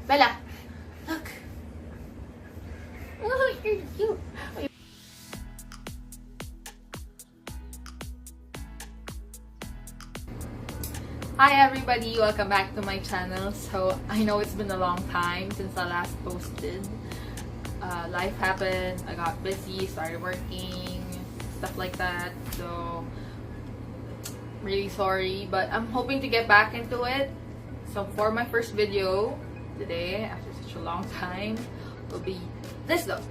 Bella, look. Oh, you're cute. Hi everybody, welcome back to my channel. So I know it's been a long time since I last posted. Life happened, I got busy, started working, stuff like that. So really sorry, but I'm hoping to get back into it. So for my first video today, after such a long time, will be this look.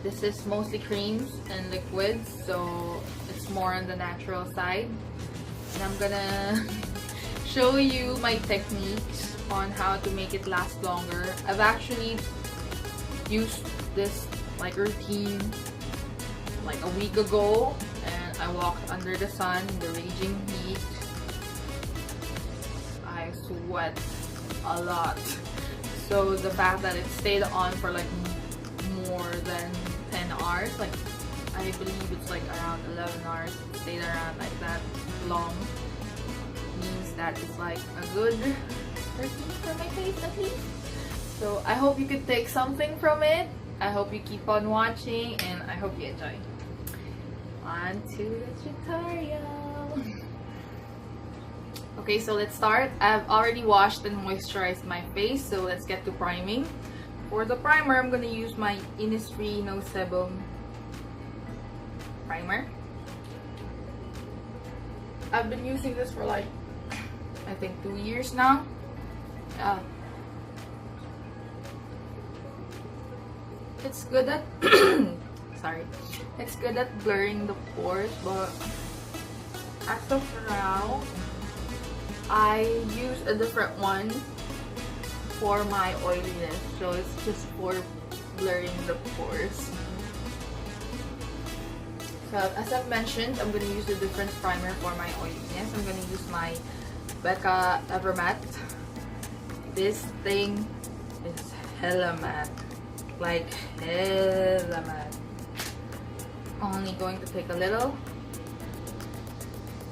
This is mostly creams and liquids, so it's more on the natural side. And I'm gonna show you my techniques on how to make it last longer. I've actually used this like routine like a week ago, and I walked under the sun in the raging heat. I sweat a lot. So the fact that it stayed on for like more than 10 hours, like I believe it's like around 11 hours, it stayed around like that long, means that it's like a good routine for my face at least. So I hope you could take something from it. I hope you keep on watching, and I hope you enjoy. On to the tutorial. Okay, so let's start. I've already washed and moisturized my face, so let's get to priming. For the primer, I'm gonna use my Innisfree No Sebum primer. I've been using this for like, I think 2 years now. It's good at sorry. It's good at blurring the pores, but as of now, I use a different one for my oiliness, so it's just for blurring the pores. So as I've mentioned, I'm going to use a different primer for my oiliness. I'm going to use my Becca Evermatte. This thing is hella matte, like hella matte. Only going to take a little,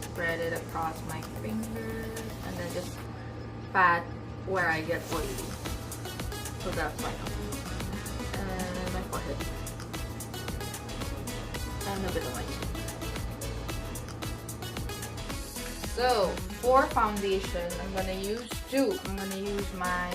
spread it across my fingers, and then just pat where I get oily. So that's my nose and my forehead and a bit of my chin. So for foundation, I'm gonna use two. I'm gonna use my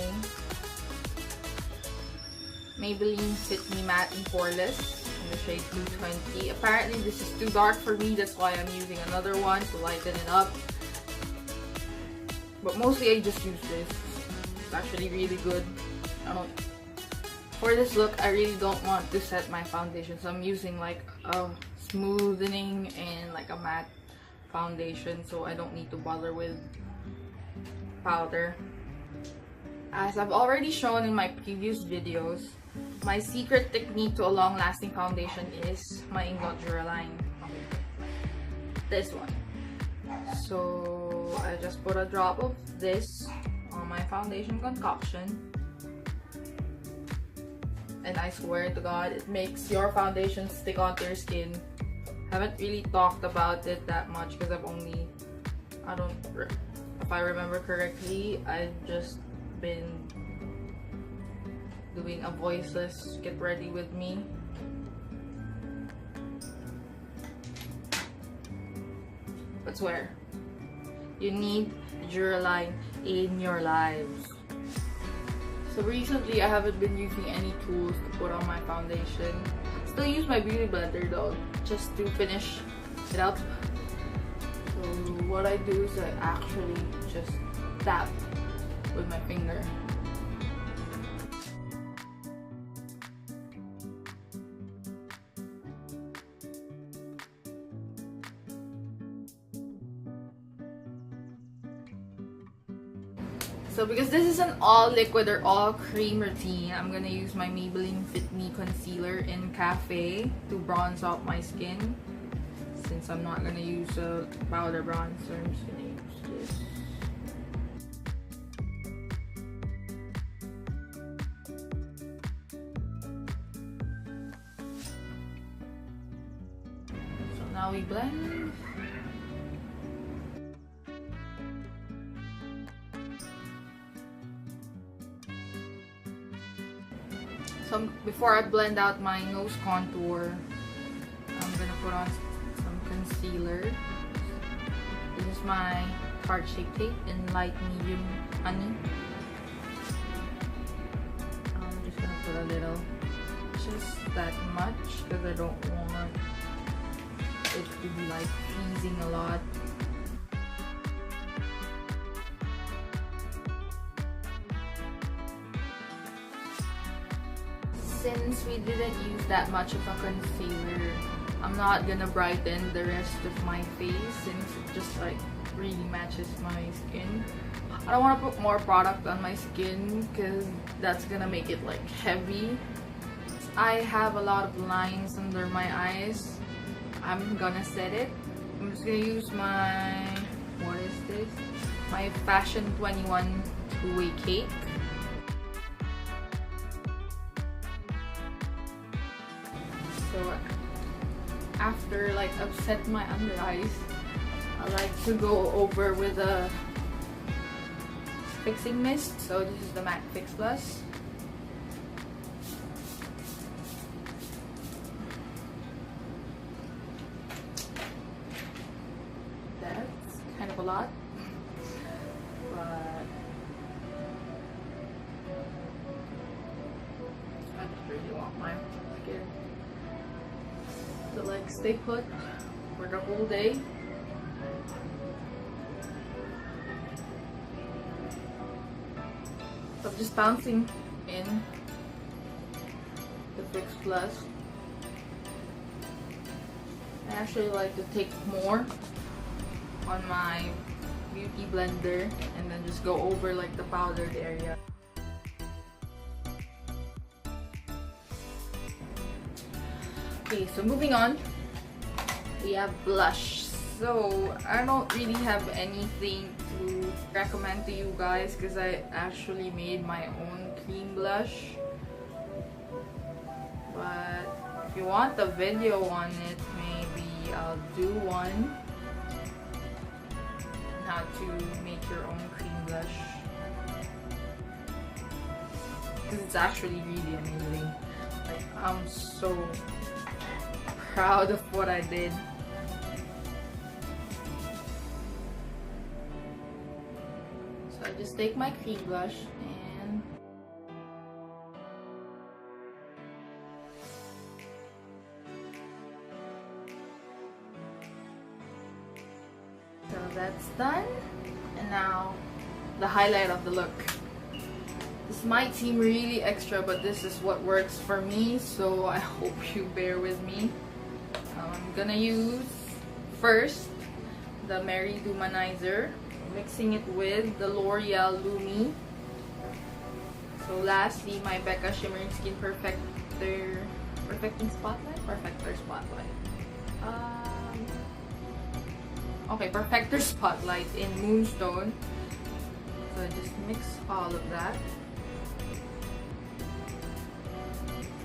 Maybelline Fit Me Matte in Poreless in the shade 220. Apparently this is too dark for me, that's why I'm using another one to lighten it up. But mostly I just use this. It's actually really good. For this look, I really don't want to set my foundation, so I'm using like a smoothening and like a matte foundation, so I don't need to bother with powder. As I've already shown in my previous videos, my secret technique to a long-lasting foundation is my Ingot line. This one. So I just put a drop of this on my foundation concoction, and I swear to God, it makes your foundation stick onto your skin. Haven't really talked about it that much because I've only, if I remember correctly, I've just been doing a voiceless get ready with me. But swear, you need Duraline in your lives. So recently I haven't been using any tools to put on my foundation. Still use my beauty blender though, just to finish it up. So what I do is I actually just tap with my finger. So because this is an all liquid or all cream routine, I'm gonna use my Maybelline Fit Me Concealer in Cafe to bronze out my skin. Since I'm not gonna use a powder bronzer, I'm just gonna use this. So now we blend. So before I blend out my nose contour, I'm gonna put on some concealer. This is my Tarte Shape Tape in light medium honey. I'm just gonna put a little, just that much, because I don't want it to be like freezing a lot. Since we didn't use that much of a concealer, I'm not gonna brighten the rest of my face since it just like really matches my skin. I don't want to put more product on my skin because that's gonna make it like heavy. I have a lot of lines under my eyes. I'm gonna set it. I'm just gonna use my, what is this? My Fashion 21 two-way cake. So after like I've set my under eyes, I like to go over with a fixing mist. So this is the MAC Fix Plus. That's kind of a lot, but I just really want my skin to like stay put for the whole day. So I'm just bouncing in the Fix Plus. I actually like to take more on my beauty blender and then just go over like the powdered area. Okay, so moving on, we have blush. So I don't really have anything to recommend to you guys because I actually made my own cream blush. But if you want a video on it, maybe I'll do one on how to make your own cream blush, because it's actually really amazing. Like, I'm so proud of what I did. So I just take my cream blush and so that's done. And now the highlight of the look. This might seem really extra, but this is what works for me, so I hope you bear with me. I'm gonna use first the Mary-dewmanizer, mixing it with the L'Oreal Lumi. So lastly, my Becca Shimmering Skin Perfector Spotlight. Okay, Perfector Spotlight in Moonstone. So I just mix all of that.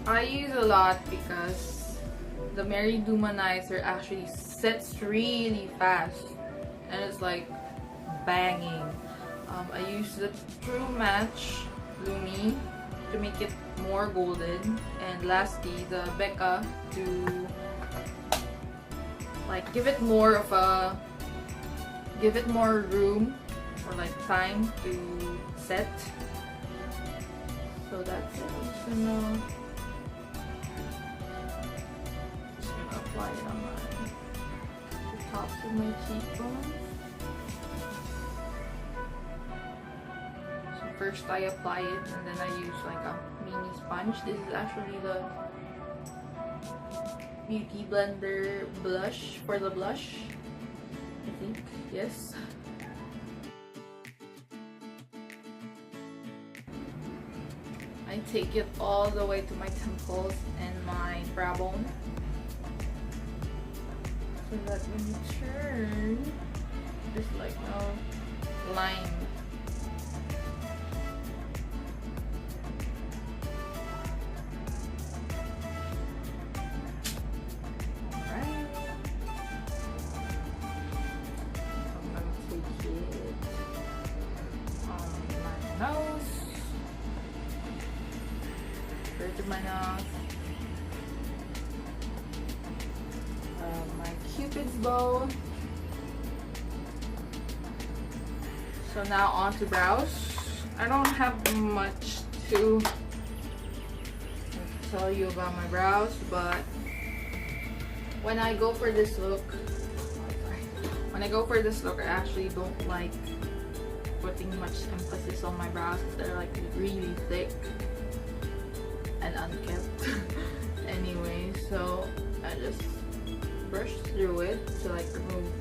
I use a lot because the Mary-dewmanizer actually sets really fast and it's like banging. I use the True Match Lumi to make it more golden, and lastly the Becca to like give it more room or like time to set. So that's it. I'm just gonna apply it on the tops of my cheekbones. So first I apply it and then I use like a mini sponge. This is actually the Beauty Blender blush for the blush, I think. Yes. I take it all the way to my temples and my brow bone, so that when you turn, there's like no line. Alright. I'm gonna take it on my nose. First to my nose. My Cupid's bow. So now on to brows. I don't have much to tell you about my brows, but when I go for this look, I actually don't like putting much emphasis on my brows because they're like really thick and unkempt. Anyway, so I just brush through it to like remove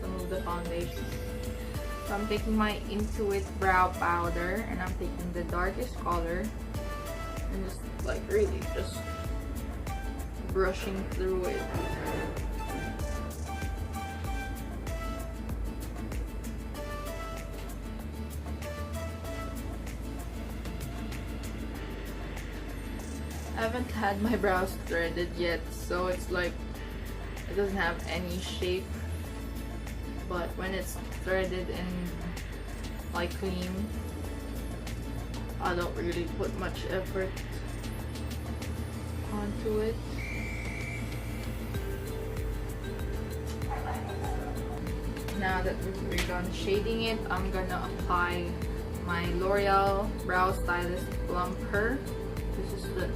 some of the foundation. So I'm taking my Intuit brow powder and I'm taking the darkest color and just like really just brushing through it. I haven't had my brows threaded yet, so it's like it doesn't have any shape, but when it's threaded and like clean, I don't really put much effort onto it. Now that we're done shading it, I'm gonna apply my L'Oreal Brow Stylist Plumper. This is the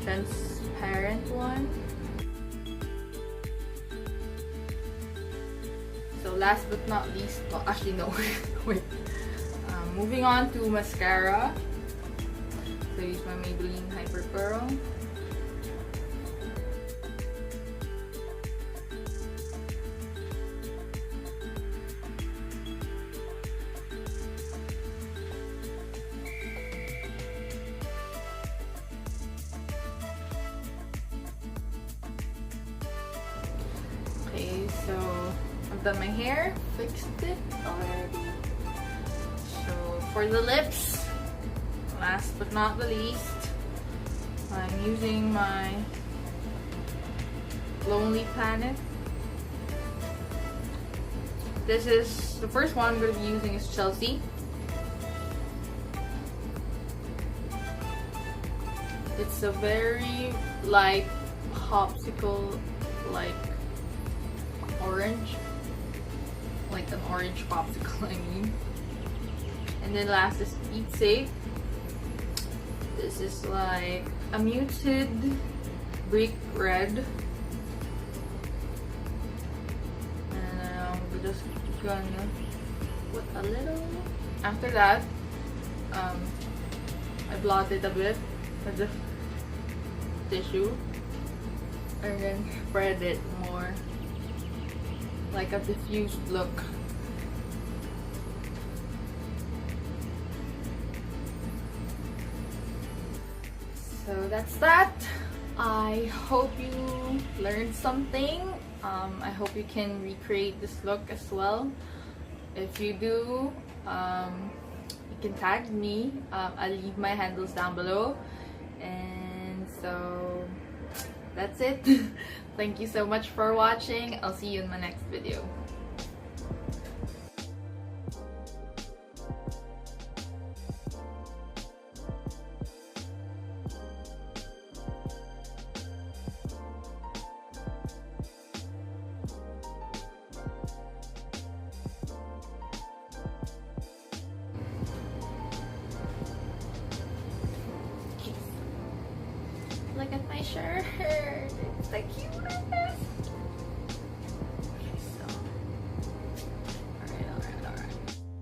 transparent one. So last but not least, well actually no, wait. Moving on to mascara. So I use my Maybelline Hypercurl. Okay, so I've done my hair, fixed it already. So for the lips, last but not the least, I'm using my Lonely Planet. This is, the first one I'm going to be using is Chelsea. It's a very light popsicle, like orange, like an orange popsicle, I mean. And then last is Keepsake. This is like a muted brick red. And we're just gonna put a little. After that, I blotted a bit with the tissue and then spread it more, like a diffused look. So that's that. I hope you learned something. I hope you can recreate this look as well. If you do, you can tag me. I'll leave my handles down below. And so that's it. Thank you so much for watching. I'll see you in my next video. Look at my shirt. It's so cute.